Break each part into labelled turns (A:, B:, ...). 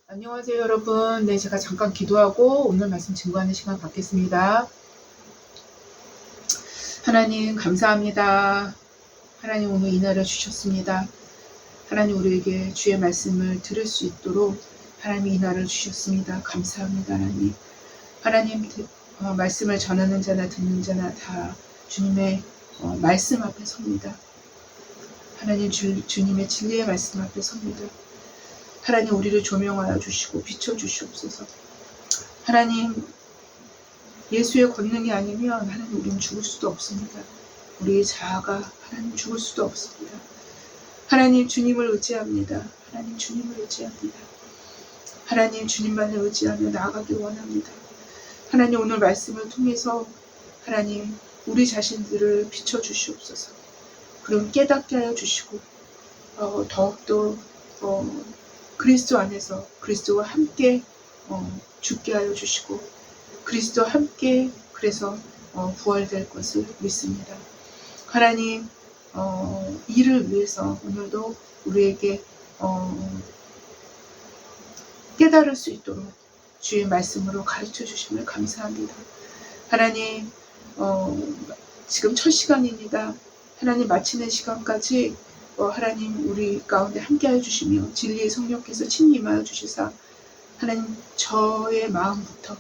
A: 안녕하세요, 여러분. 네, 제가 잠깐 기도하고 오늘 말씀 증거하는 시간 갖겠습니다. 하나님, 감사합니다. 하나님, 오늘 이 날을 주셨습니다. 하나님, 우리에게 주의 말씀을 들을 수 있도록 하나님이 이 날을 주셨습니다. 감사합니다, 하나님. 하나님, 말씀을 전하는 자나 듣는 자나 다 주님의 말씀 앞에 섭니다. 하나님, 주님의 진리의 말씀 앞에 섭니다. 하나님, 우리를 조명하여 주시고 비춰주시옵소서. 하나님, 예수의 권능이 아니면 하나님, 우리는 죽을 수도 없습니다. 우리의 자아가 하나님 죽을 수도 없습니다. 하나님, 주님을 의지합니다. 하나님, 주님을 의지합니다. 하나님, 주님만을 의지하며 나아가길 원합니다. 하나님, 오늘 말씀을 통해서 하나님, 우리 자신들을 비춰주시옵소서. 그럼 깨닫게 하여 주시고 더욱더 그리스도 안에서 그리스도와 함께 죽게 하여 주시고 그리스도와 함께 그래서 부활될 것을 믿습니다. 하나님, 이를 위해서 오늘도 우리에게 깨달을 수 있도록 주의 말씀으로 가르쳐 주심을 감사합니다. 하나님, 지금 첫 시간입니다. 하나님, 마치는 시간까지 하나님, 우리 가운데 함께하여 주시며 진리의 성령께서 친히 임하여 주시사 하나님, 저의 마음부터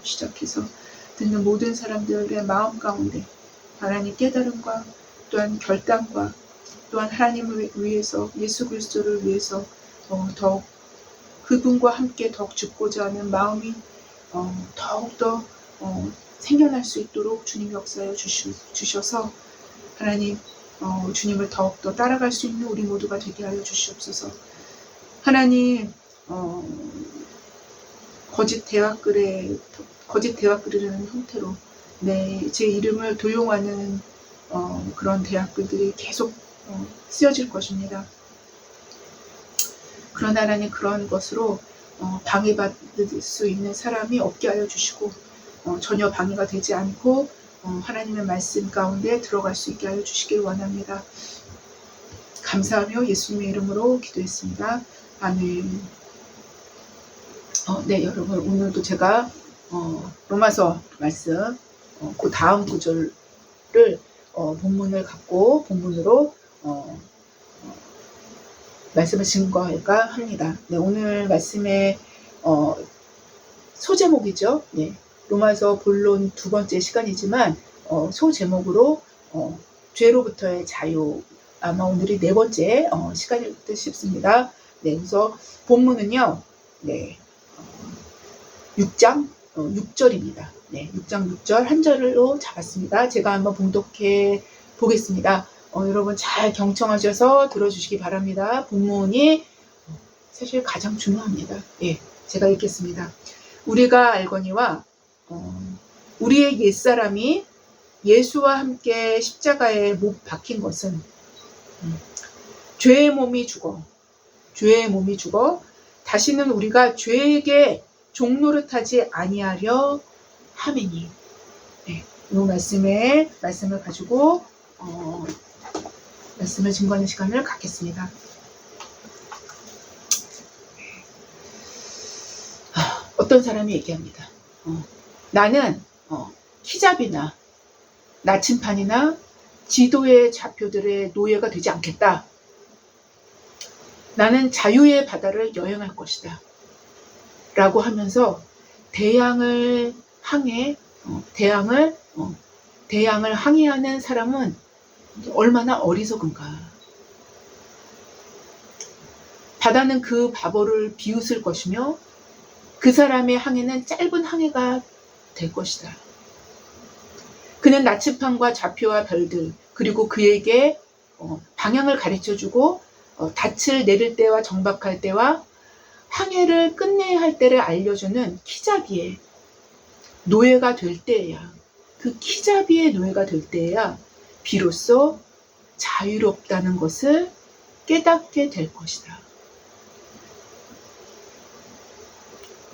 A: 시작해서 듣는 모든 사람들의 마음 가운데 하나님 깨달음과 또한 결단과 또한 하나님을 위해서 예수 그리스도를 위해서 더욱 그분과 함께 더욱 죽고자 하는 마음이 더욱더 생겨날 수 있도록 주님 역사하여 주셔서 하나님, 주님을 더욱더 따라갈 수 있는 우리 모두가 되게 하여 주시옵소서. 하나님, 거짓 대화글이라는 형태로 제 이름을 도용하는 그런 대화글들이 계속 쓰여질 것입니다. 그러나 하나님, 그런 것으로 방해받을 수 있는 사람이 없게 하여 주시고 전혀 방해가 되지 않고 하나님의 말씀 가운데 들어갈 수 있게 하여 주시길 원합니다. 감사하며 예수님의 이름으로 기도했습니다. 아멘. 네, 여러분, 오늘도 제가 로마서 말씀 그 다음 구절을 본문을 갖고 본문으로 말씀을 증거할까 합니다. 네, 오늘 말씀의 소제목이죠. 네, 로마서 본론 두 번째 시간이지만 소제목으로 죄로부터의 자유, 아마 오늘이 네 번째 시간일 듯 싶습니다. 네, 그래서 본문은요, 네, 6장 6절입니다. 네, 6장 6절 한 절로 잡았습니다. 제가 한번 봉독해 보겠습니다. 여러분 잘 경청하셔서 들어주시기 바랍니다. 본문이 사실 가장 중요합니다. 예, 제가 읽겠습니다. 우리가 알거니와 우리의 옛사람이 예수와 함께 십자가에 못 박힌 것은 죄의 몸이 죽어 다시는 우리가 죄에게 종노릇하지 아니하려 함이니. 네, 이 말씀을 가지고 말씀을 증거하는 시간을 갖겠습니다. 어떤 사람이 얘기합니다. 나는 히잡이나 나침판이나 지도의 좌표들의 노예가 되지 않겠다. 나는 자유의 바다를 여행할 것이다. 라고 하면서 대양을 항해하는 사람은 얼마나 어리석은가. 바다는 그 바보를 비웃을 것이며 그 사람의 항해는 짧은 항해가 될 것이다. 그는 나침판과 좌표와 별들, 그리고 그에게 방향을 가르쳐주고 닻을 내릴 때와 정박할 때와 항해를 끝내야 할 때를 알려주는 키잡이의 노예가 될 때에야, 그 키잡이의 노예가 될 때에야 비로소 자유롭다는 것을 깨닫게 될 것이다.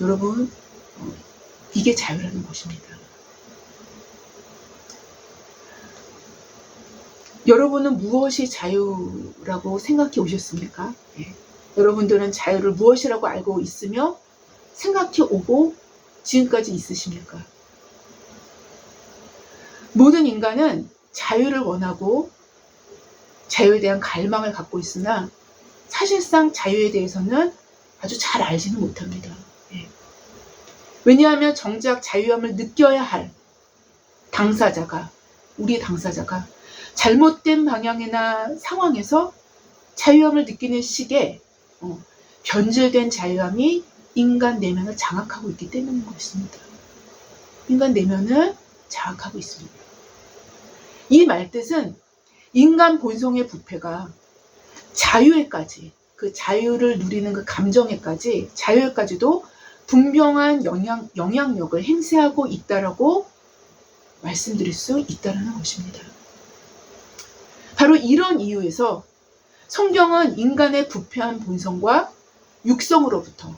A: 여러분, 이게 자유라는 것입니다. 여러분은 무엇이 자유라고 생각해 오셨습니까? 네. 여러분들은 자유를 무엇이라고 알고 있으며 생각해 오고 지금까지 있으십니까? 모든 인간은 자유를 원하고 자유에 대한 갈망을 갖고 있으나 사실상 자유에 대해서는 아주 잘 알지는 못합니다. 왜냐하면 정작 자유함을 느껴야 할 당사자가, 우리 당사자가 잘못된 방향이나 상황에서 자유함을 느끼는 시기에 변질된 자유함이 인간 내면을 장악하고 있기 때문인 것입니다. 인간 내면을 장악하고 있습니다. 이 말뜻은 인간 본성의 부패가 자유에까지, 그 자유를 누리는 그 감정에까지, 자유에까지도 분명한 영향력을 행사하고 있다라고 말씀드릴 수 있다는 것입니다. 바로 이런 이유에서 성경은 인간의 부패한 본성과 육성으로부터,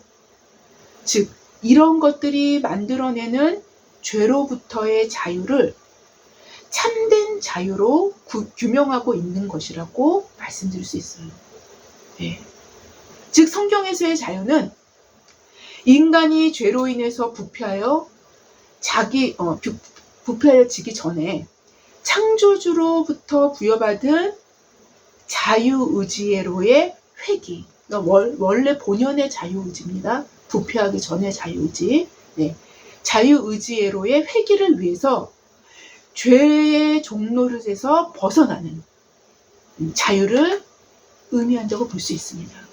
A: 즉 이런 것들이 만들어내는 죄로부터의 자유를 참된 자유로 규명하고 있는 것이라고 말씀드릴 수 있어요. 즉 성경에서의 자유는 인간이 죄로 인해서 부패하여지기 전에 창조주로부터 부여받은 자유의지로의 회귀, 원래 본연의 자유의지입니다. 부패하기 전의 자유의지. 자유의지로의 회귀를 위해서 죄의 종노릇에서 벗어나는 자유를 의미한다고 볼 수 있습니다.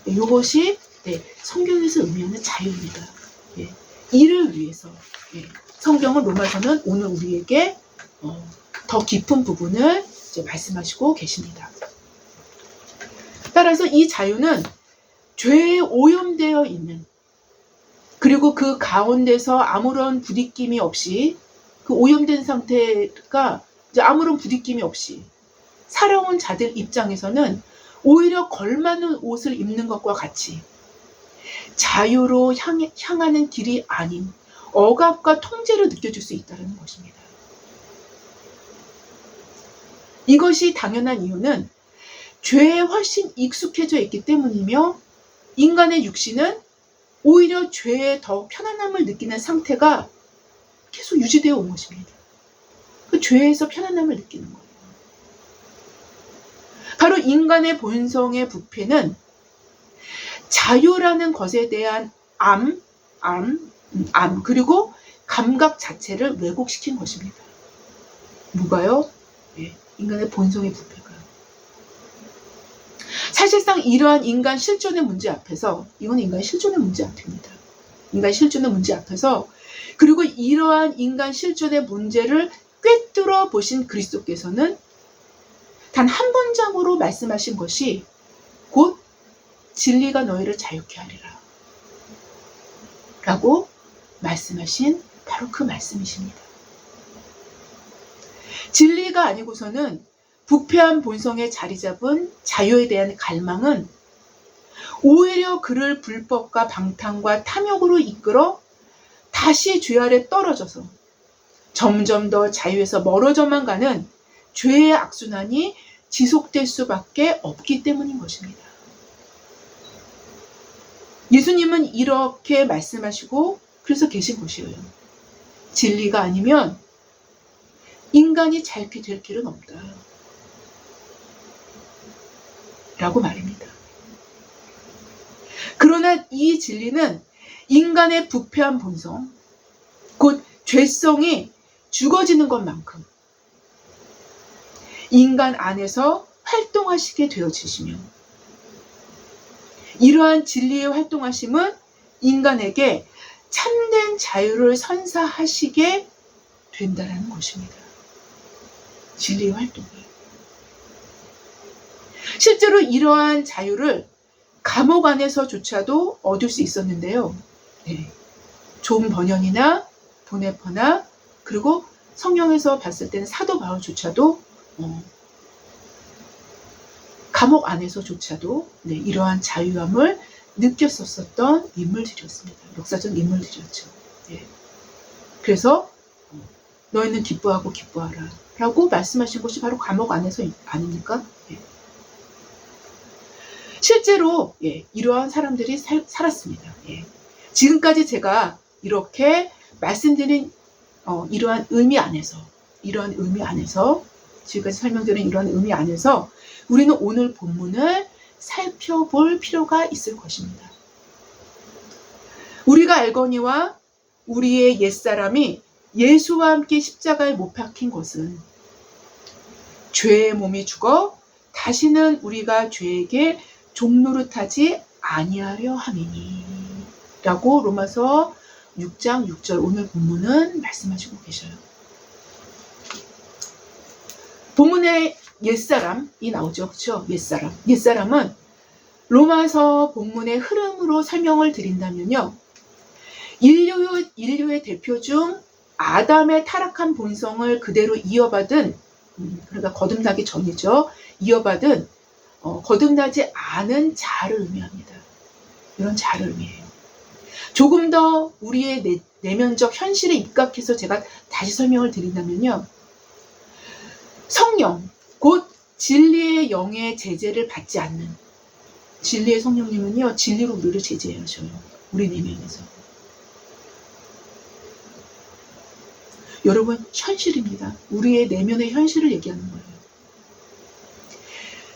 A: 이것이 성경에서 의미하는 자유입니다. 이를 위해서 성경은 로마서는 오늘 우리에게 더 깊은 부분을 이제 말씀하시고 계십니다. 따라서 이 자유는 죄에 오염되어 있는, 그리고 그 가운데서 아무런 부딪힘이 없이, 그 오염된 상태가 이제 아무런 부딪힘이 없이 살아온 자들 입장에서는 오히려 걸맞는 옷을 입는 것과 같이 자유로 향하는 길이 아닌 억압과 통제로 느껴질 수 있다는 것입니다. 이것이 당연한 이유는 죄에 훨씬 익숙해져 있기 때문이며, 인간의 육신은 오히려 죄에 더 편안함을 느끼는 상태가 계속 유지되어 온 것입니다. 그 죄에서 편안함을 느끼는 거예요. 바로 인간의 본성의 부패는 자유라는 것에 대한 그리고 감각 자체를 왜곡시킨 것입니다. 누가요? 인간의 본성의 부패가. 사실상 이러한 인간 실존의 문제 앞에서, 이건 인간 실존의 문제 앞입니다. 인간 실존의 문제 앞에서, 그리고 이러한 인간 실존의 문제를 꿰뚫어 보신 그리스도께서는 단 한 문장으로 말씀하신 것이 곧 진리가 너희를 자유케 하리라 라고 말씀하신 바로 그 말씀이십니다. 진리가 아니고서는 부패한 본성에 자리 잡은 자유에 대한 갈망은 오히려 그를 불법과 방탕과 탐욕으로 이끌어 다시 죄 아래 떨어져서 점점 더 자유에서 멀어져만 가는 죄의 악순환이 지속될 수밖에 없기 때문인 것입니다. 예수님은 이렇게 말씀하시고 그래서 계신 것이에요. 진리가 아니면 인간이 자유케 될 길은 없다 라고 말입니다. 그러나 이 진리는 인간의 부패한 본성, 곧 죄성이 죽어지는 것만큼 인간 안에서 활동하시게 되어지시며, 이러한 진리의 활동하심은 인간에게 참된 자유를 선사하시게 된다는 것입니다. 진리의 활동을. 실제로 이러한 자유를 감옥 안에서조차도 얻을 수 있었는데요. 존 버년이나 보네퍼나 그리고 성경에서 봤을 때는 사도 바울조차도 감옥 안에서조차도 이러한 자유함을 느꼈었던 인물들이었습니다. 역사적 인물들이었죠. 그래서 너희는 기뻐하고 기뻐하라 라고 말씀하신 것이 바로 감옥 안에서 아닙니까? 실제로 이러한 사람들이 살았습니다. 지금까지 제가 이렇게 말씀드린 이러한 의미 안에서 지금까지 설명드린 이러한 의미 안에서 우리는 오늘 본문을 살펴볼 필요가 있을 것입니다. 우리가 알거니와 우리의 옛사람이 예수와 함께 십자가에 못 박힌 것은 죄의 몸이 죽어 다시는 우리가 죄에게 종노릇하지 아니하려 함이니 라고 로마서 6장 6절 오늘 본문은 말씀하시고 계셔요. 본문에 옛사람이 나오죠. 그렇죠? 옛사람은 로마서 본문의 흐름으로 설명을 드린다면요. 인류의 대표 중 아담의 타락한 본성을 그대로 이어받은, 그러니까 거듭나기 전이죠. 이어받은 거듭나지 않은 자아를 의미합니다. 이런 자아를 의미해요. 조금 더 우리의 내면적 현실에 입각해서 제가 다시 설명을 드린다면요. 성령, 곧 진리의 영의 제재를 받지 않는 진리의 성령님은요. 진리로 우리를 제재하셔요. 우리 내면에서. 여러분, 현실입니다. 우리의 내면의 현실을 얘기하는 거예요.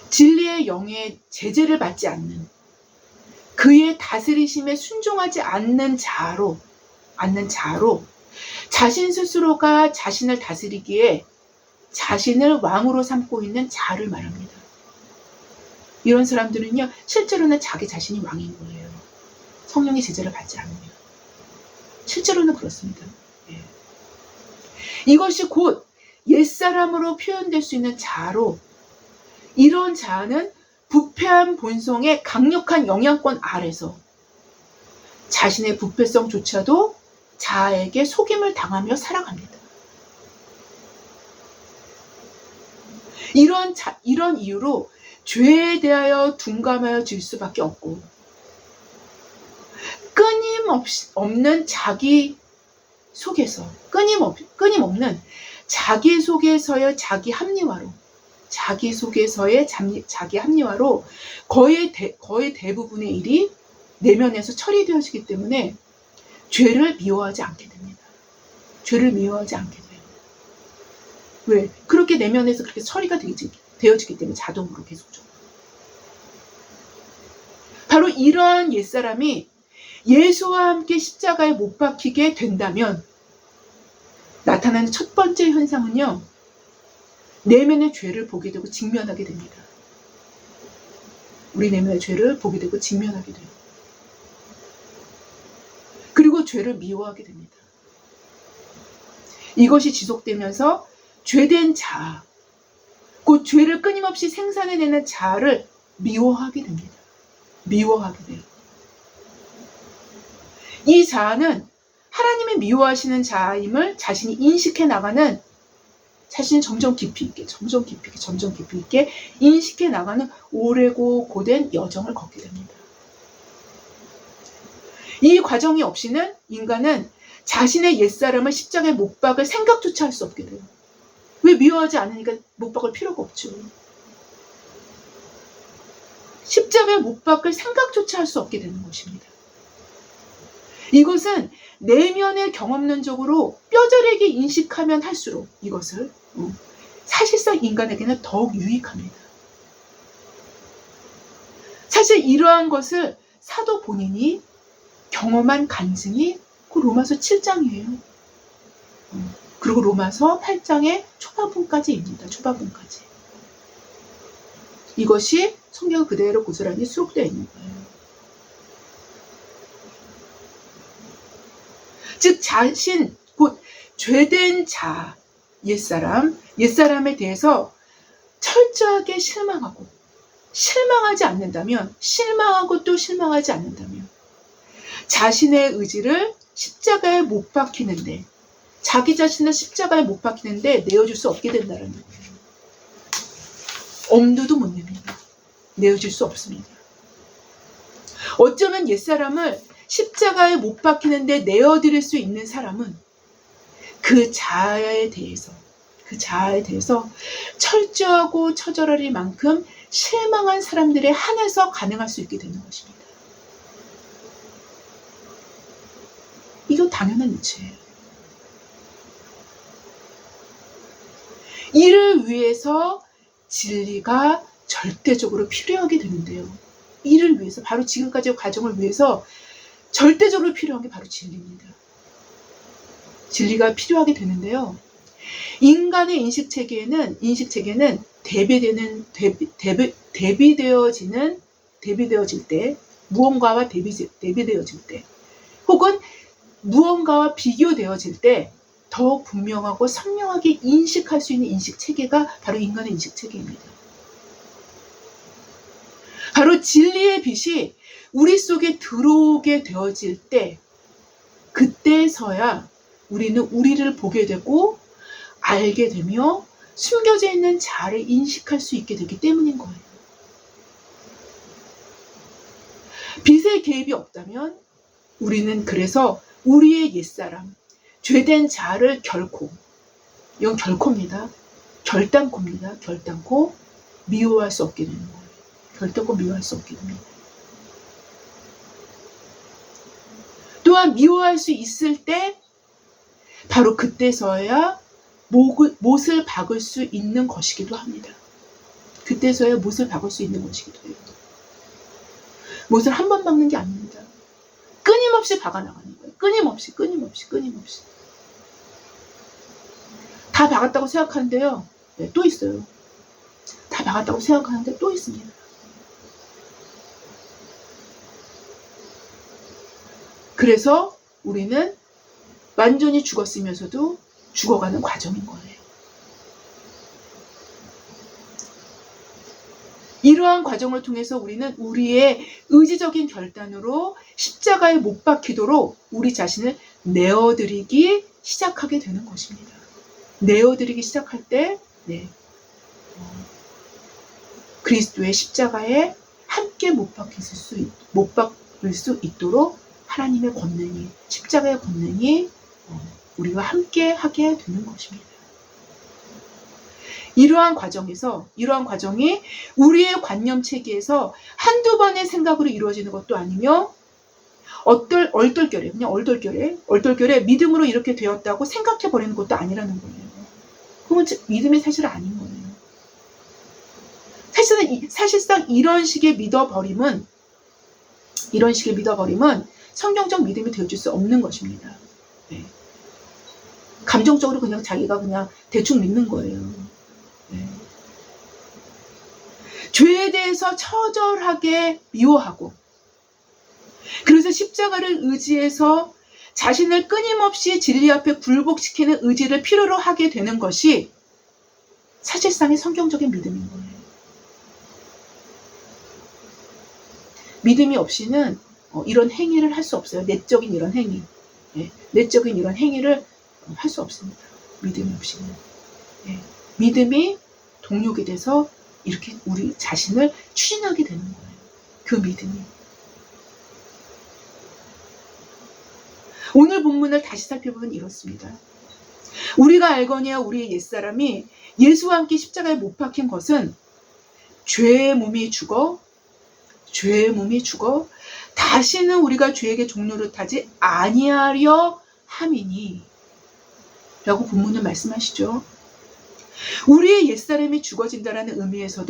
A: 진리의 영의 제재를 받지 않는, 그의 다스리심에 순종하지 않는 자아로 자신 스스로가 자신을 다스리기에 자신을 왕으로 삼고 있는 자아를 말합니다. 이런 사람들은요, 실제로는 자기 자신이 왕인 거예요. 성령의 제재를 받지 않으면. 실제로는 그렇습니다. 이것이 곧 옛사람으로 표현될 수 있는 자아로, 이런 자아는 부패한 본성의 강력한 영향권 아래서 자신의 부패성조차도 자아에게 속임을 당하며 살아갑니다. 이런 이유로 죄에 대하여 둔감하여질 수밖에 없고, 끊임없는 자기 속에서, 끊임없는 자기 속에서의 자기 합리화로 거의 대부분의 일이 내면에서 처리되어지기 때문에 죄를 미워하지 않게 됩니다. 죄를 미워하지 않게 돼요. 왜? 그렇게 내면에서 그렇게 처리가 되어지기 때문에 자동으로 계속적으로. 바로 이러한 옛사람이 예수와 함께 십자가에 못 박히게 된다면 나타나는 첫 번째 현상은요. 내면의 죄를 보게 되고 직면하게 됩니다. 우리 내면의 죄를 보게 되고 직면하게 돼요. 그리고 죄를 미워하게 됩니다. 이것이 지속되면서 죄된 자아, 곧 죄를 끊임없이 생산해내는 자아를 미워하게 됩니다. 미워하게 돼요. 이 자아는 하나님이 미워하시는 자아임을 자신이 인식해 나가는, 자신이 점점 깊이 있게 인식해 나가는 오래고 고된 여정을 걷게 됩니다. 이 과정이 없이는 인간은 자신의 옛사람을 십자가에 못 박을 생각조차 할 수 없게 돼요. 왜? 미워하지 않으니까 못 박을 필요가 없죠. 십자가에 못 박을 생각조차 할 수 없게 되는 것입니다. 이것은 내면의 경험론적으로 뼈저리게 인식하면 할수록 이것을 사실상 인간에게는 더욱 유익합니다. 사실 이러한 것을 사도 본인이 경험한 간증이 그 로마서 7장이에요. 그리고 로마서 8장의 초반부까지입니다. 초반부까지. 이것이 성경 그대로 고스란히 수록되어 있는 거예요. 즉 자신, 곧 죄된 자, 옛사람에 대해서 철저하게 실망하지 않는다면, 실망하고 또 실망하지 않는다면 자신의 의지를 십자가에 못 박히는데, 자기 자신을 십자가에 못 박히는데 내어줄 수 없게 된다는 거예요. 엄두도 못 냅니다. 내어줄 수 없습니다. 어쩌면 옛사람을 십자가에 못 박히는데 내어드릴 수 있는 사람은 그 자아에 대해서 철저하고 처절할 만큼 실망한 사람들에 한해서 가능할 수 있게 되는 것입니다. 이건 당연한 이치예요. 이를 위해서 진리가 절대적으로 필요하게 되는데요. 이를 위해서, 바로 지금까지의 과정을 위해서 절대적으로 필요한 게 바로 진리입니다. 진리가 필요하게 되는데요. 인간의 인식체계는 대비되어질 때, 무언가와 대비되어질 때, 혹은 무언가와 비교되어질 때 더욱 분명하고 선명하게 인식할 수 있는 인식체계가 바로 인간의 인식체계입니다. 바로 진리의 빛이 우리 속에 들어오게 되어질 때, 그때서야 우리는 우리를 보게 되고 알게 되며 숨겨져 있는 자아를 인식할 수 있게 되기 때문인 거예요. 빛의 개입이 없다면 우리는 그래서 우리의 옛사람, 죄된 자아를 이건 결코입니다. 결단코 미워할 수 없게 되는 거예요. 결단코 미워할 수 없게 됩니다. 또한 미워할 수 있을 때 바로 그때서야 못을 박을 수 있는 것이기도 합니다. 그때서야 못을 박을 수 있는 것이기도 해요. 못을 한 번 박는 게 아닙니다. 끊임없이 박아나가는 거예요. 끊임없이. 다 박았다고 생각하는데요. 네, 또 있어요. 다 박았다고 생각하는데 또 있습니다. 그래서 우리는 완전히 죽었으면서도 죽어가는 과정인 거예요. 이러한 과정을 통해서 우리는 우리의 의지적인 결단으로 십자가에 못 박히도록 우리 자신을 내어드리기 시작하게 되는 것입니다. 내어드리기 시작할 때 그리스도의 십자가에 함께 못 박힐 수 있도록 하나님의 권능이, 십자가의 권능이 우리와 함께 하게 되는 것입니다. 이러한 과정이 우리의 관념 체계에서 한두 번의 생각으로 이루어지는 것도 아니며 얼떨결에 믿음으로 이렇게 되었다고 생각해버리는 것도 아니라는 거예요. 그건 믿음이 사실 아닌 거예요. 사실상 이런 식의 믿어버림은 성경적 믿음이 되어줄 수 없는 것입니다. 네. 감정적으로 그냥 자기가 그냥 대충 믿는 거예요. 네. 죄에 대해서 처절하게 미워하고, 그래서 십자가를 의지해서 자신을 끊임없이 진리 앞에 굴복시키는 의지를 필요로 하게 되는 것이 사실상의 성경적인 믿음인 거예요. 믿음이 없이는 이런 행위를 할 수 없어요. 내적인 이런 행위. 내적인 이런 행위를 할 수 없습니다. 믿음이 없이는. 믿음이 동력이 돼서 이렇게 우리 자신을 추진하게 되는 거예요. 그 믿음이. 오늘 본문을 다시 살펴보면 이렇습니다. 우리가 알거니와 우리의 옛사람이 예수와 함께 십자가에 못 박힌 것은 죄의 몸이 죽어 다시는 우리가 죄에게 종노릇하지 아니하려 함이니 라고 본문은 말씀하시죠. 우리의 옛사람이 죽어진다라는 의미에서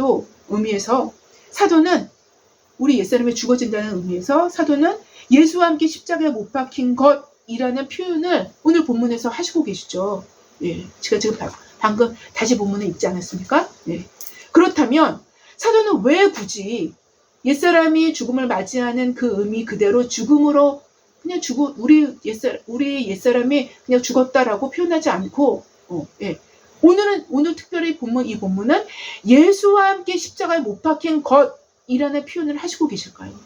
A: 사도는 우리 옛사람이 죽어진다는 의미에서 사도는 예수와 함께 십자가에 못 박힌 것이라는 표현을 오늘 본문에서 하시고 계시죠. 제가 지금 방금 다시 본문에 읽지 않았습니까? 그렇다면 사도는 왜 굳이 옛사람이 죽음을 맞이하는 그 의미 그대로 죽음으로 그냥 우리 옛사람이 그냥 죽었다라고 표현하지 않고 오늘 특별히 이 본문은 예수와 함께 십자가에 못 박힌 것이라는 표현을 하시고 계실까요?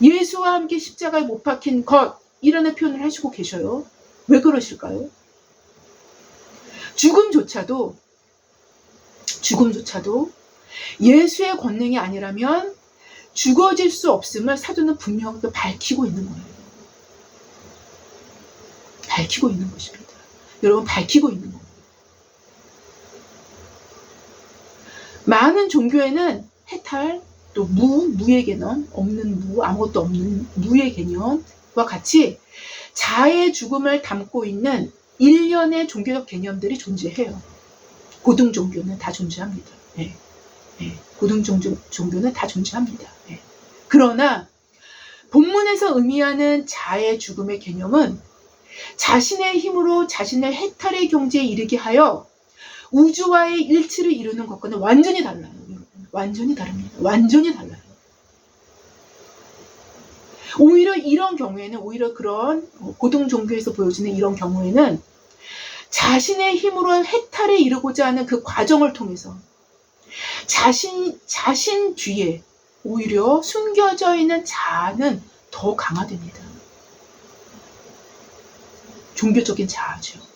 A: 예수와 함께 십자가에 못 박힌 것이라는 표현을 하시고 계셔요. 왜 그러실까요? 죽음조차도 예수의 권능이 아니라면 죽어질 수 없음을 사도는 분명하게 밝히고 있는 거예요. 밝히고 있는 것입니다. 여러분, 밝히고 있는 거예요. 많은 종교에는 해탈, 또 무의 개념, 없는 무, 아무것도 없는 무의 개념과 같이 자아의 죽음을 담고 있는 일련의 종교적 개념들이 존재해요. 고등 종교는 다 존재합니다. 네. 네. 고등 종교는 다 존재합니다. 네. 그러나 본문에서 의미하는 자아의 죽음의 개념은 자신의 힘으로 자신을 해탈의 경지에 이르게 하여 우주와의 일치를 이루는 것과는 완전히 달라요. 완전히 다릅니다. 완전히 달라요. 오히려 이런 경우에는, 오히려 그런 고등 종교에서 보여지는 이런 경우에는 자신의 힘으로 해탈에 이르고자 하는 그 과정을 통해서 자신 뒤에 오히려 숨겨져 있는 자아는 더 강화됩니다. 종교적인 자아죠.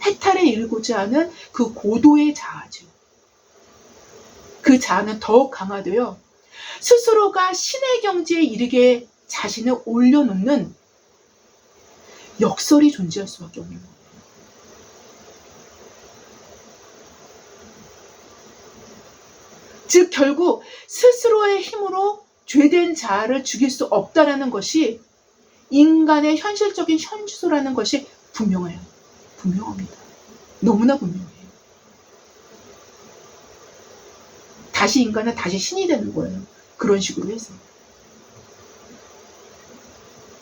A: 해탈에 이르고자 하는 그 고도의 자아죠. 그 자아는 더욱 강화되어 스스로가 신의 경지에 이르게 자신을 올려놓는 역설이 존재할 수밖에 없는 거예요. 즉 결국 스스로의 힘으로 죄된 자아를 죽일 수 없다라는 것이 인간의 현실적인 현주소라는 것이 분명해요. 분명합니다. 너무나 분명해요. 다시 인간은 다시 신이 되는 거예요. 그런 식으로 해서.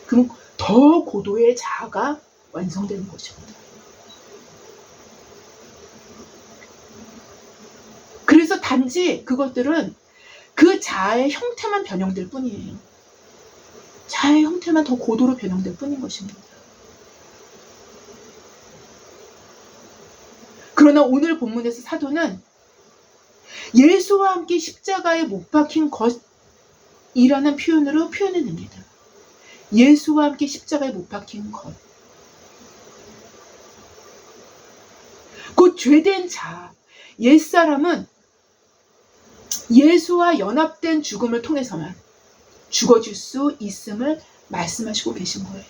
A: 그럼 더 고도의 자아가 완성되는 것입니다. 그래서 단지 그것들은 그 자아의 형태만 변형될 뿐이에요. 자아의 형태만 더 고도로 변형될 뿐인 것입니다. 그러나 오늘 본문에서 사도는 예수와 함께 십자가에 못 박힌 것이라는 표현으로 표현해냅니다. 예수와 함께 십자가에 못 박힌 것. 곧 죄된 자아, 옛사람은 예수와 연합된 죽음을 통해서만 죽어질 수 있음을 말씀하시고 계신 거예요.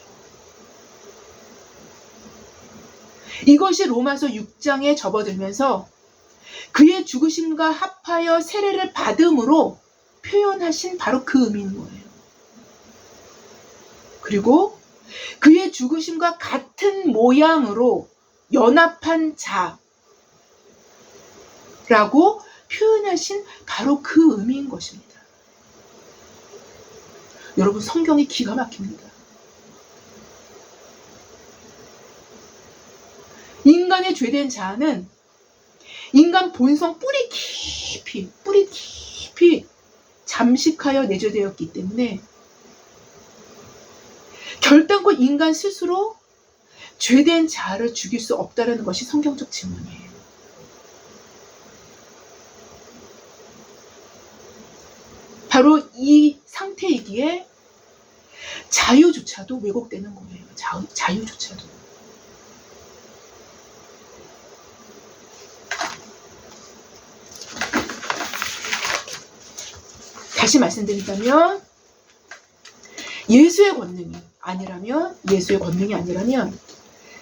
A: 이것이 로마서 6장에 접어들면서 그의 죽으심과 합하여 세례를 받음으로 표현하신 바로 그 의미인 거예요. 그리고 그의 죽으심과 같은 모양으로 연합한 자라고 표현하신 바로 그 의미인 것입니다. 여러분, 성경이 기가 막힙니다. 인간의 죄된 자아는 인간 본성 뿌리 깊이 잠식하여 내재되었기 때문에 결단코 인간 스스로 죄된 자아를 죽일 수 없다는 것이 성경적 증언이에요. 바로 이 상태이기에 자유조차도 왜곡되는 거예요. 자유조차도. 다시 말씀드린다면 예수의 권능이 아니라면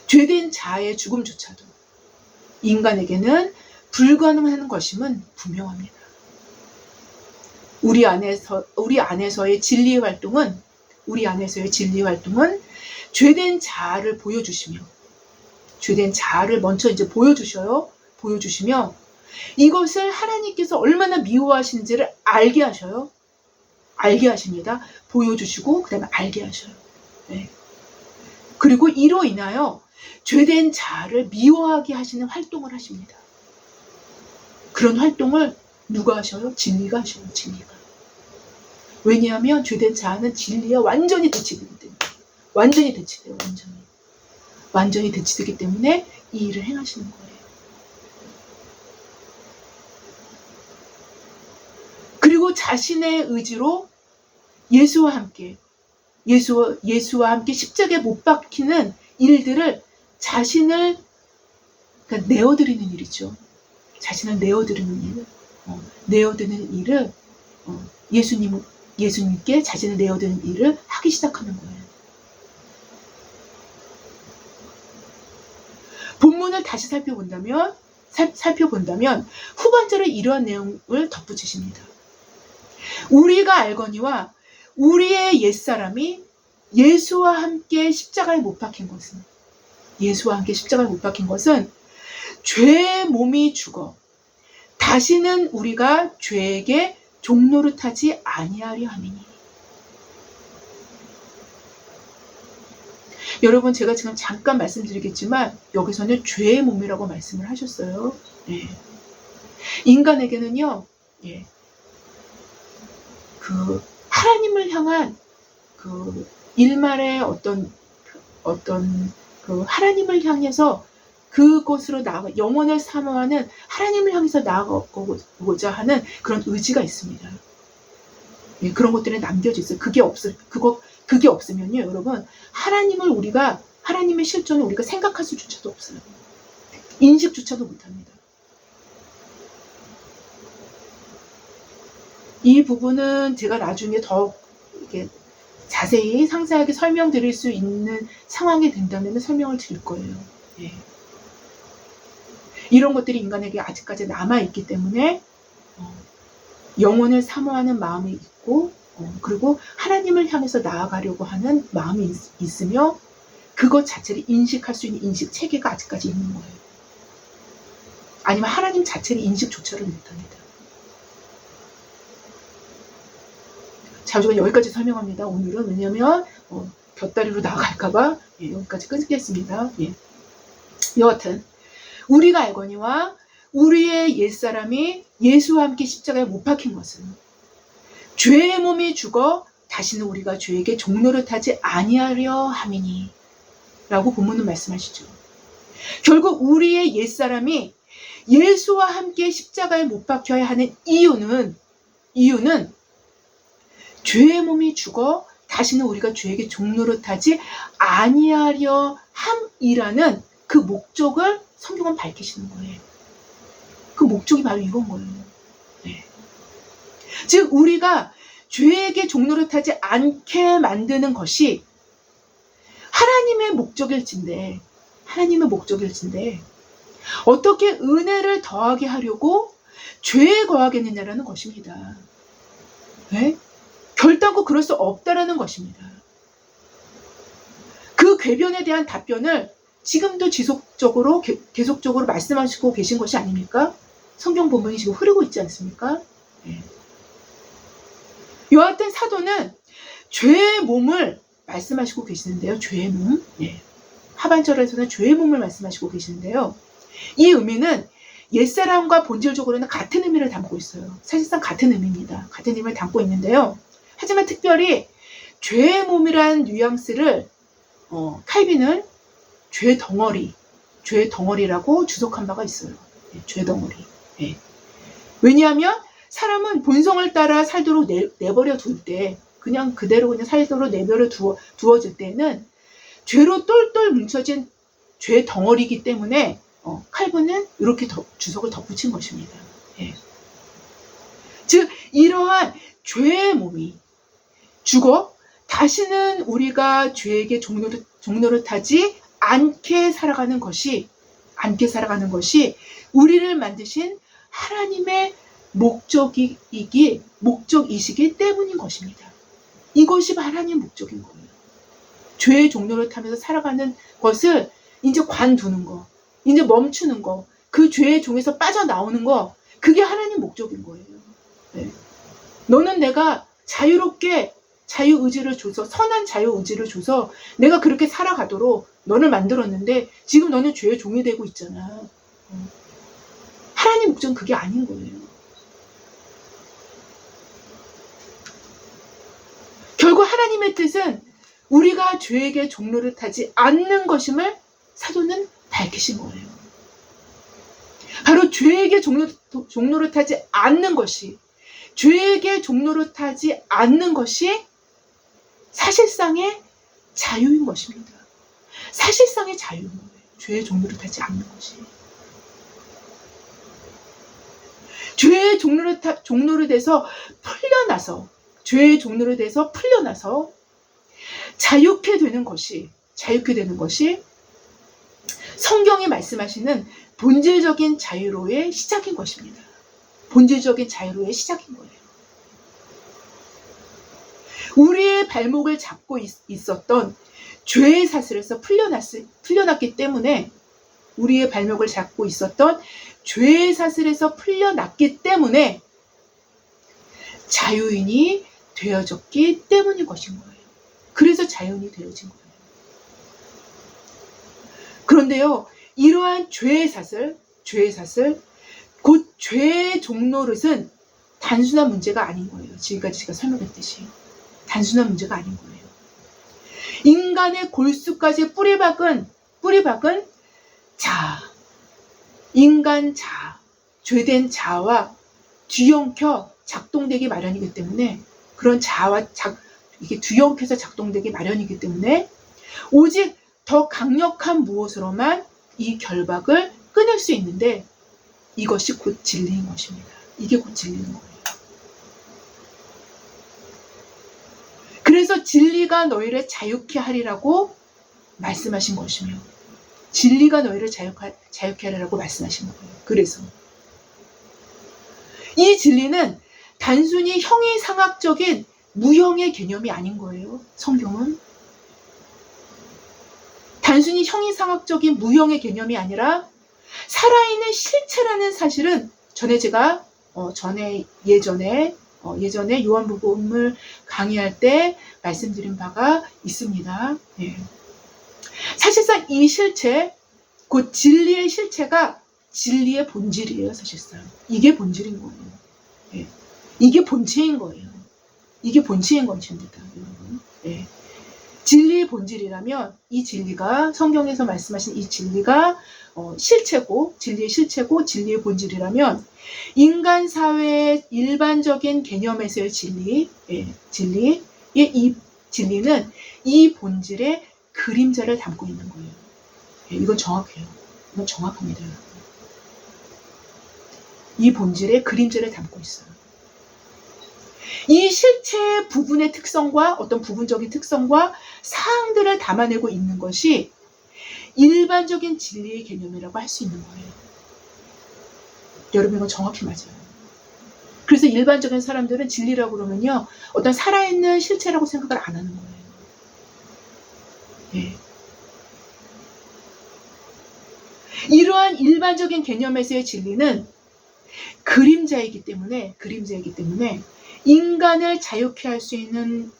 A: 죄된 자아의 죽음조차도 인간에게는 불가능한 것임은 분명합니다. 우리 안에서의 진리의 활동은 죄된 자아를 보여주시며, 죄된 자아를 먼저 이제 보여주시며 이것을 하나님께서 얼마나 미워하시는지를 알게 하셔요. 알게 하십니다. 보여주시고 그 다음에 알게 하셔요. 네. 그리고 이로 인하여 죄된 자아를 미워하게 하시는 활동을 하십니다. 그런 활동을 누가 하셔요? 진리가 하셔요. 진리가. 왜냐하면 죄된 자아는 진리와 완전히 대치되기 때문에. 완전히 대치돼요. 완전히 대치되기 때문에 이 일을 행하시는 거예요. 그리고 자신의 의지로 예수와 함께 십자가에 못 박히는 일들을 자신을 내어드리는 일이죠. 자신을 내어드리는 일을 예수님께 자신을 내어드리는 일을 하기 시작하는 거예요. 본문을 다시 살펴본다면 살펴본다면 후반절에 이러한 내용을 덧붙이십니다. 우리가 알거니와 우리의 옛사람이 예수와 함께 십자가에 못 박힌 것은 죄의 몸이 죽어 다시는 우리가 죄에게 종노릇하지 아니하려 함이니. 여러분, 제가 지금 잠깐 말씀드리겠지만 여기서는 죄의 몸이라고 말씀을 하셨어요. 예. 인간에게는요, 예, 그 하나님을 향한 그 일말의 어떤 그 하나님을 향해서 그곳으로 나아가 영혼을 사모하는 하나님을 향해서 나아가고자 하는 그런 의지가 있습니다. 예, 그런 것들이 남겨져 있어요. 그게 없으면요, 여러분, 하나님의 실존을 우리가 생각할 수조차도 없어요. 인식조차도 못합니다. 이 부분은 제가 나중에 더 이렇게 자세히 상세하게 설명드릴 수 있는 상황이 된다면 설명을 드릴 거예요. 예. 이런 것들이 인간에게 아직까지 남아있기 때문에 영혼을 사모하는 마음이 있고 그리고 하나님을 향해서 나아가려고 하는 마음이 있으며 그것 자체를 인식할 수 있는 인식 체계가 아직까지 있는 거예요. 아니면 하나님 자체를 인식조차를 못합니다. 자, 우리가 여기까지 설명합니다. 오늘은. 왜냐하면 곁다리로 나아갈까봐 여기까지 끊겠습니다. 예. 여하튼 우리가 알거니와 우리의 옛사람이 예수와 함께 십자가에 못 박힌 것은 죄의 몸이 죽어 다시는 우리가 죄에게 종노릇하지 아니하려 함이니 라고 본문은 말씀하시죠. 결국 우리의 옛사람이 예수와 함께 십자가에 못 박혀야 하는 이유는 죄의 몸이 죽어 다시는 우리가 죄에게 종노릇하지 아니하려 함이라는 그 목적을 성경은 밝히시는 거예요. 그 목적이 바로 이건 거예요. 네. 즉 우리가 죄에게 종노릇하지 않게 만드는 것이 하나님의 목적일진데 어떻게 은혜를 더하게 하려고 죄에 거하겠느냐라는 것입니다. 네? 결단코 그럴 수 없다라는 것입니다. 그 궤변에 대한 답변을 지금도 계속적으로 말씀하시고 계신 것이 아닙니까? 성경 본문이 지금 흐르고 있지 않습니까? 네. 여하튼 사도는 죄의 몸을 말씀하시고 계시는데요. 죄의 몸. 네. 하반절에서는 죄의 몸을 말씀하시고 계시는데요. 이 의미는 옛사람과 본질적으로는 같은 의미를 담고 있어요. 사실상 같은 의미입니다. 같은 의미를 담고 있는데요. 하지만 특별히 죄의 몸이라는 뉘앙스를 칼빈은 죄 덩어리라고 주석한 바가 있어요. 네, 죄 덩어리. 네. 왜냐하면 사람은 본성을 따라 살도록 내버려 둘 때, 그냥 그대로 그냥 살도록 내버려 두어질 때는 죄로 똘똘 뭉쳐진 죄 덩어리이기 때문에 칼빈은 이렇게 주석을 덧붙인 것입니다. 네. 즉 이러한 죄의 몸이 죽어 다시는 우리가 죄에게 종노릇하지 않게 살아가는 것이 우리를 만드신 하나님의 목적이시기 때문인 것입니다. 이것이 하나님의 목적인 거예요. 죄의 종노릇하면서 살아가는 것을 이제 관두는 거, 이제 멈추는 거, 그 죄의 종에서 빠져나오는 거, 그게 하나님 목적인 거예요. 네. 너는 내가 자유롭게 자유의지를 줘서, 선한 자유의지를 줘서 내가 그렇게 살아가도록 너를 만들었는데 지금 너는 죄의 종이 되고 있잖아. 하나님 목적은 그게 아닌 거예요. 결국 하나님의 뜻은 우리가 죄에게 종노릇하지 않는 것임을 사도는 밝히신 거예요. 바로 죄에게 종노릇하지 않는 것이, 죄에게 종노릇하지 않는 것이 사실상의 자유인 것입니다. 사실상의 자유인 거예요. 죄에 종노릇하지 않는 것이. 죄의 종노릇에서 풀려나서 자유케 되는 것이 성경이 말씀하시는 본질적인 자유로의 시작인 것입니다. 본질적인 자유로의 시작인 거예요. 우리의 발목을 잡고 있었던 죄의 사슬에서 풀려났기 때문에, 우리의 발목을 잡고 있었던 죄의 사슬에서 풀려났기 때문에 자유인이 되어졌기 때문인 것인 거예요. 그래서 자유인이 되어진 거예요. 그런데요, 이러한 죄의 사슬, 곧 죄의 종노릇은 단순한 문제가 아닌 거예요. 지금까지 제가 설명했듯이 단순한 문제가 아닌 거예요. 인간의 골수까지 뿌리박은 자, 인간 자, 죄된 자와 뒤엉켜 작동되기 마련이기 때문에, 그런 자와 이게 뒤엉켜서 작동되기 마련이기 때문에 오직 더 강력한 무엇으로만 이 결박을 끊을 수 있는데, 이것이 곧 진리인 것입니다. 이게 곧 진리인 거예요. 그래서 진리가 너희를 자유케 하리라고 말씀하신 것이며, 진리가 너희를 자유케 하리라고 말씀하신 거예요. 그래서 이 진리는 단순히 형이상학적인 무형의 개념이 아닌 거예요. 성경은 단순히 형이상학적인 무형의 개념이 아니라 살아있는 실체라는 사실은 제가 예전에 요한복음을 강의할 때 말씀드린 바가 있습니다. 예. 사실상 이 실체, 곧 진리의 실체가 진리의 본질이에요. 사실상 이게 본질인 거예요. 예. 이게 본체인 거예요. 이게 본체인 것입니다, 여러분. 예. 진리의 본질이라면, 이 진리가, 성경에서 말씀하신 이 진리가 진리의 실체고 진리의 본질이라면, 인간 사회의 일반적인 개념에서의 진리의 이 진리는 이 본질의 그림자를 담고 있는 거예요. 예, 이건 정확해요. 이건 정확합니다, 여러분. 이 본질의 그림자를 담고 있어요. 이 실체의 부분의 특성과 어떤 부분적인 특성과 사항들을 담아내고 있는 것이 일반적인 진리의 개념이라고 할 수 있는 거예요. 여러분, 이건 정확히 맞아요. 그래서 일반적인 사람들은 진리라고 그러면요, 어떤 살아있는 실체라고 생각을 안 하는 거예요. 예. 이러한 일반적인 개념에서의 진리는 그림자이기 때문에 인간을 자유케 할 수 있는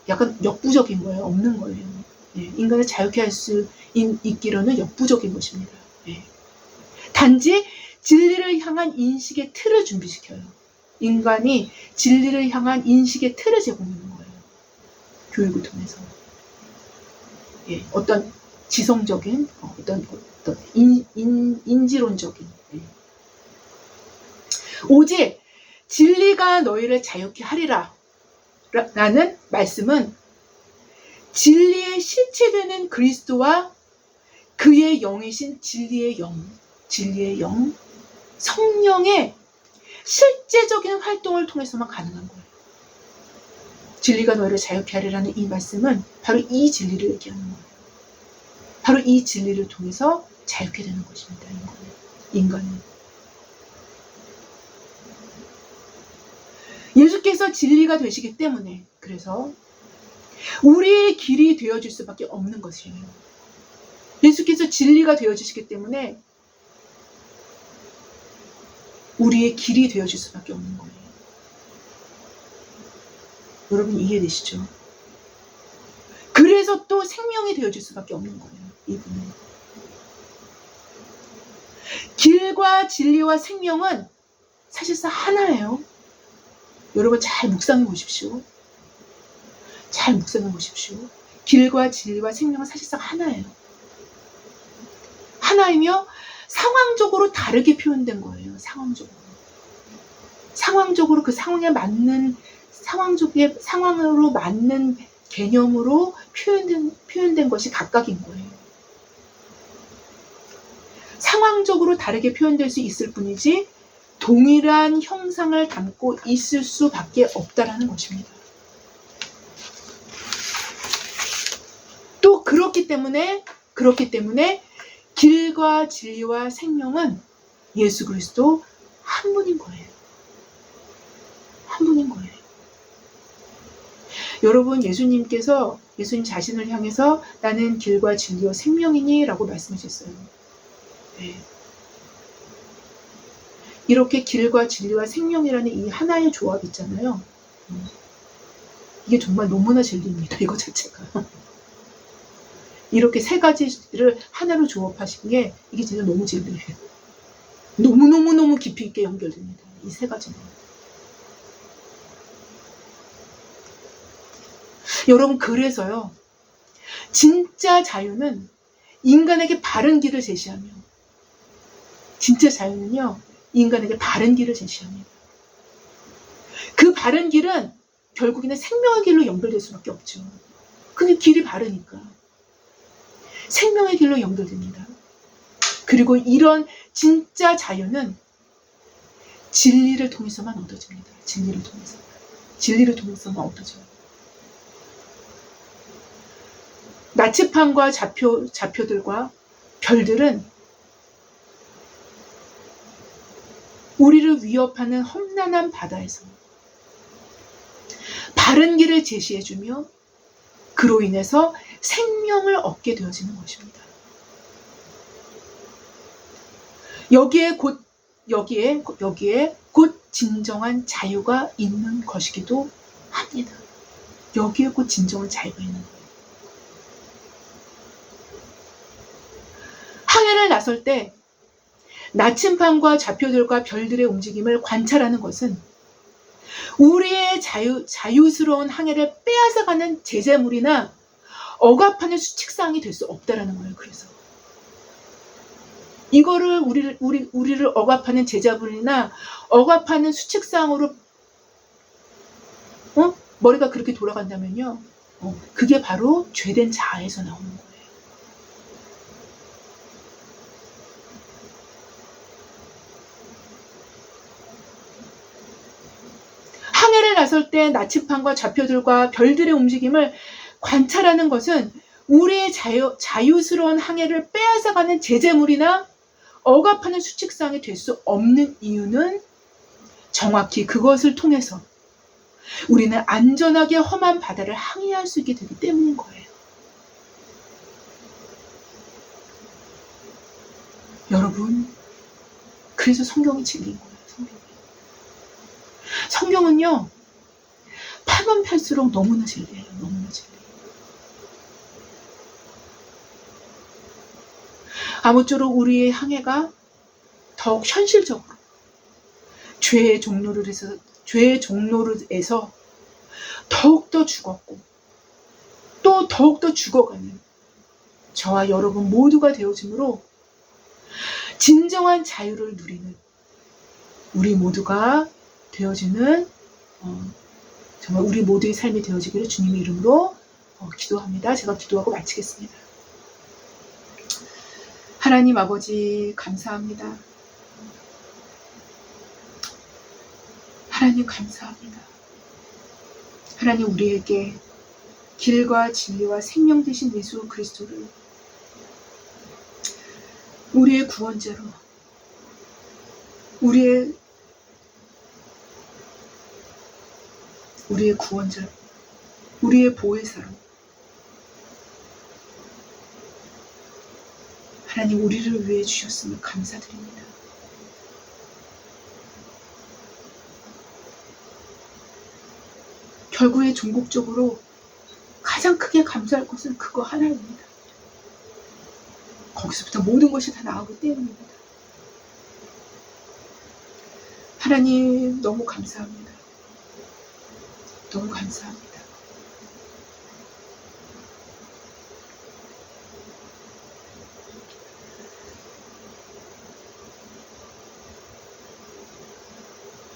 A: 약간 역부족인 거예요. 없는 거예요. 예. 인간을 자유케 할 수 있기로는 역부족인 것입니다. 예. 단지 진리를 향한 인식의 틀을 준비시켜요. 인간이 진리를 향한 인식의 틀을 제공하는 거예요. 교육을 통해서. 예. 어떤 지성적인, 어떤 인지론적인. 예. 오직 진리가 너희를 자유케 하리라 라는 말씀은 진리의 실체되는 그리스도와 그의 영이신 진리의 영, 성령의 실제적인 활동을 통해서만 가능한 거예요. 진리가 너희를 자유케 하리라는 이 말씀은 바로 이 진리를 얘기하는 거예요. 바로 이 진리를 통해서 자유케 되는 것입니다. 인간은. 예수께서 진리가 되시기 때문에, 그래서 우리의 길이 되어줄 수밖에 없는 것이에요. 예수께서 진리가 되어주시기 때문에 우리의 길이 되어줄 수밖에 없는 거예요. 여러분, 이해되시죠? 그래서 또 생명이 되어줄 수밖에 없는 거예요. 이분은. 길과 진리와 생명은 사실상 하나예요. 여러분, 잘 묵상해 보십시오. 길과 진리와 생명은 사실상 하나예요. 하나이며 상황적으로 다르게 표현된 거예요. 상황적으로 그 상황에 맞는, 상황으로 맞는 개념으로 표현된 것이 각각인 거예요. 상황적으로 다르게 표현될 수 있을 뿐이지 동일한 형상을 담고 있을 수밖에 없다라는 것입니다. 또 그렇기 때문에 그렇기 때문에 길과 진리와 생명은 예수 그리스도 한 분인 거예요. 한 분인 거예요. 여러분, 예수님 자신을 향해서 나는 길과 진리와 생명이니 라고 말씀하셨어요. 네. 이렇게 길과 진리와 생명이라는 이 하나의 조합 있잖아요. 이게 정말 너무나 진리입니다. 이거 자체가. 이렇게 세 가지를 하나로 조합하신 게 이게 진짜 너무 진리예요. 너무너무너무 깊이 있게 연결됩니다. 이 세 가지는. 여러분, 그래서요. 진짜 자유는 인간에게 바른 길을 제시하며, 진짜 자유는요. 인간에게 바른 길을 제시합니다. 그 바른 길은 결국에는 생명의 길로 연결될 수밖에 없죠. 그게 길이 바르니까. 생명의 길로 연결됩니다. 그리고 이런 진짜 자유는 진리를 통해서만 얻어집니다. 진리를 통해서만 얻어져요. 나치판과 좌표들과 별들은 우리를 위협하는 험난한 바다에서 바른 길을 제시해주며 그로 인해서 생명을 얻게 되어지는 것입니다. 여기에 곧 진정한 자유가 있는 것이기도 합니다. 여기에 곧 진정한 자유가 있는 거예요. 항해를 나설 때 나침판과 좌표들과 별들의 움직임을 관찰하는 것은 우리의 자유스러운 항해를 빼앗아가는 제재물이나 억압하는 수칙사항이 될 수 없다라는 거예요. 그래서 이거를 우리를 억압하는 제재물이나 억압하는 수칙사항으로 머리가 그렇게 돌아간다면요, 그게 바로 죄된 자아에서 나오는 거예요. 항해를 나설 때 나침판과 좌표들과 별들의 움직임을 관찰하는 것은 우리의 자유스러운 항해를 빼앗아가는 제재물이나 억압하는 수칙사항이 될 수 없는 이유는 정확히 그것을 통해서 우리는 안전하게 험한 바다를 항해할 수 있게 되기 때문인 거예요. 여러분, 그래서 성경이 진리인 거예요. 성경은요, 파면 팔수록 너무나 진리예요. 너무나 진리. 아무쪼록 우리의 항해가 더욱 현실적으로 죄의 종로에서 더욱더 죽었고 또 더욱더 죽어가는 저와 여러분 모두가 되어짐으로 진정한 자유를 누리는 우리 모두가 되어지는 정말 우리 모두의 삶이 되어지기를 주님의 이름으로 기도합니다. 제가 기도하고 마치겠습니다. 하나님 아버지, 감사합니다. 하나님 감사합니다. 하나님, 우리에게 길과 진리와 생명 되신 예수 그리스도를 우리의 구원자로, 우리의 구원자로, 우리의 보혜사로 하나님 우리를 위해 주셨음을 감사드립니다. 결국에 종국적으로 가장 크게 감사할 것은 그거 하나입니다. 거기서부터 모든 것이 다 나오기 때문입니다. 하나님 너무 감사합니다. 너무 감사합니다.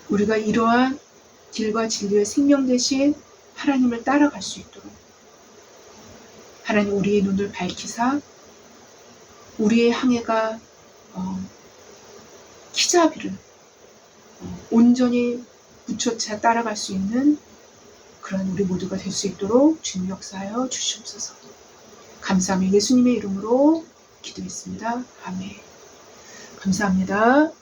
A: 우리가 이러한 길과 진리의 생명 대신 하나님을 따라갈 수 있도록 하나님 우리의 눈을 밝히사 우리의 항해가 키자비를 온전히 붙여차 따라갈 수 있는 그런 우리 모두가 될 수 있도록 주님 역사하여 주시옵소서. 감사하며 예수님의 이름으로 기도했습니다. 아멘. 감사합니다.